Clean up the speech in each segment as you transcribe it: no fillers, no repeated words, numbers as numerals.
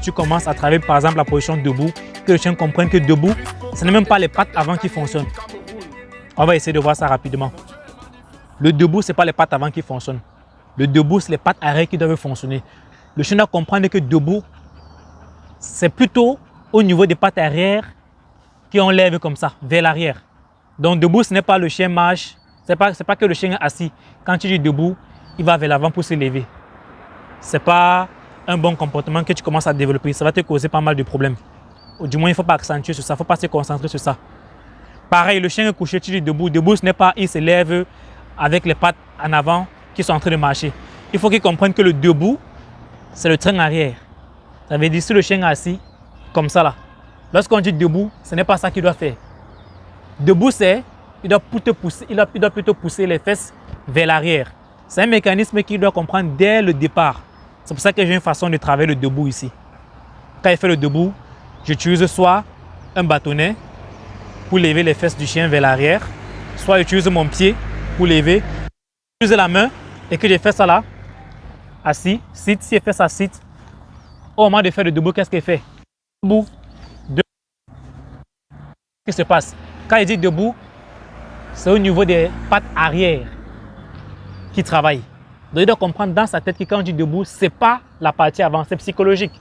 tu commences à travailler par exemple la position debout, que le chien comprenne que debout, ce n'est même pas les pattes avant qui fonctionnent. On va essayer de voir ça rapidement. Le debout, ce n'est pas les pattes avant qui fonctionnent. Le debout, c'est les pattes arrière qui doivent fonctionner. Le chien doit comprendre que debout, c'est plutôt au niveau des pattes arrière qui on lève comme ça, vers l'arrière. Donc debout, ce n'est pas le chien marche, ce n'est pas que le chien est assis. Quand tu dis debout, il va vers l'avant pour se lever. Ce n'est pas un bon comportement que tu commences à développer. Ça va te causer pas mal de problèmes. Ou du moins, il ne faut pas accentuer sur ça, il ne faut pas se concentrer sur ça. Pareil, le chien est couché, tu dis debout. Debout, ce n'est pas il se lève avec les pattes en avant qui sont en train de marcher. Il faut qu'il comprenne que le debout, c'est le train arrière. Ça veut dire si le chien est assis, comme ça là. Lorsqu'on dit debout, ce n'est pas ça qu'il doit faire. Debout, c'est, il doit plutôt pousser les fesses vers l'arrière. C'est un mécanisme qu'il doit comprendre dès le départ. C'est pour ça que j'ai une façon de travailler le debout ici. Quand il fait le debout, j'utilise soit un bâtonnet pour lever les fesses du chien vers l'arrière, soit j'utilise mon pied pour lever. J'utilise la main et que j'ai fait ça là, assis, sit, si il fait ça, sit. Au moment de faire le debout, qu'est-ce qu'il fait? Debout. Qu'est-ce qui se passe? Quand il dit debout, c'est au niveau des pattes arrière qui travaille. Donc il doit comprendre dans sa tête que quand on dit debout, ce n'est pas la partie avant, c'est psychologique.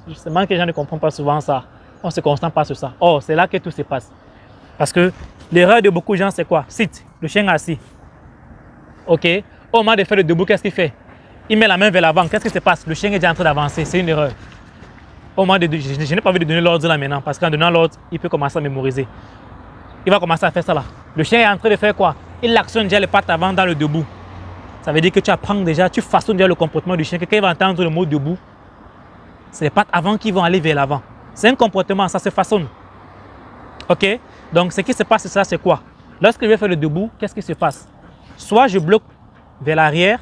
Justement que les gens ne comprennent pas souvent ça. On ne se concentre pas sur ça. Oh, c'est là que tout se passe. Parce que l'erreur de beaucoup de gens, c'est quoi? Sit, le chien est assis. OK? Au moment de faire le debout, qu'est-ce qu'il fait? Il met la main vers l'avant. Qu'est-ce qui se passe? Le chien est déjà en train d'avancer. C'est une erreur. Au moment de, je n'ai pas envie de donner l'ordre là maintenant, parce qu'en donnant l'ordre, il peut commencer à mémoriser. Il va commencer à faire ça là. Le chien est en train de faire quoi? Il actionne déjà les pattes avant dans le debout. Ça veut dire que tu apprends déjà, tu façonnes déjà le comportement du chien, que quand il va entendre le mot debout, c'est les pattes avant qui vont aller vers l'avant. C'est un comportement, ça se façonne. OK? Donc, ce qui se passe, ça, c'est quoi? Lorsque je vais faire le debout, qu'est-ce qui se passe? Soit je bloque vers l'arrière,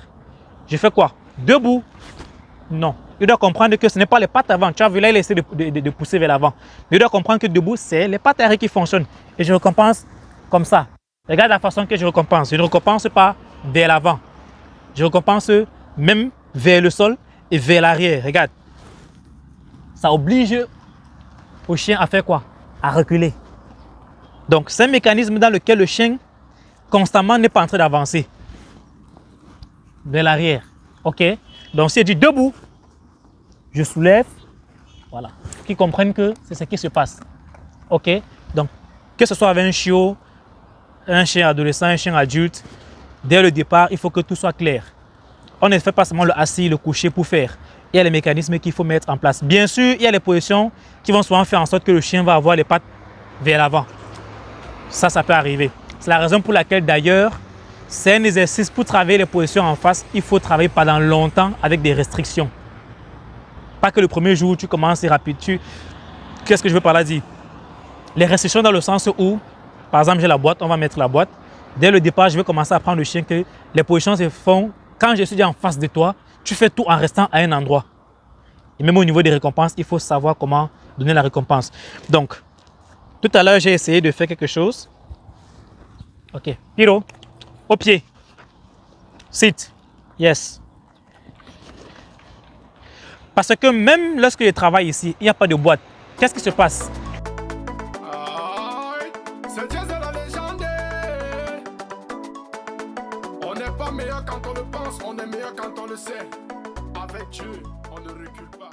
je fais quoi? Debout. Non. Il doit comprendre que ce n'est pas les pattes avant. Tu as vu là, il essaie de pousser vers l'avant. Mais il doit comprendre que debout, c'est les pattes arrière qui fonctionnent. Et je récompense comme ça. Regarde la façon que je récompense. Je ne récompense pas vers l'avant. Je récompense même vers le sol et vers l'arrière. Regarde. Ça oblige au chien à faire quoi? À reculer. Donc, c'est un mécanisme dans lequel le chien constamment n'est pas en train d'avancer vers l'arrière. OK? Donc, si il dit debout, je soulève. Voilà. Qu'ils comprennent que c'est ce qui se passe. OK? Donc, que ce soit avec un chiot, un chien adolescent, un chien adulte, dès le départ, il faut que tout soit clair. On ne fait pas seulement le assis, le coucher pour faire. Il y a les mécanismes qu'il faut mettre en place. Bien sûr, il y a les positions qui vont souvent faire en sorte que le chien va avoir les pattes vers l'avant. Ça peut arriver. C'est la raison pour laquelle d'ailleurs, c'est un exercice pour travailler les positions en face. Il faut travailler pendant longtemps avec des restrictions. Pas que le premier jour, tu commences et rapide. Qu'est-ce que je veux par là dire? Les restrictions dans le sens où, par exemple, j'ai la boîte, on va mettre la boîte. Dès le départ, je vais commencer à apprendre le chien que les positions se font. Quand je suis déjà en face de toi, tu fais tout en restant à un endroit. Et même au niveau des récompenses, il faut savoir comment donner la récompense. Donc, tout à l'heure, j'ai essayé de faire quelque chose. OK. Piro, au pied. Sit. Yes. Parce que même lorsque je travaille ici, il n'y a pas de boîte. Qu'est-ce qui se passe? On n'est pas meilleur quand on le pense, on est meilleur quand on le sait. Avec Dieu, on ne recule pas.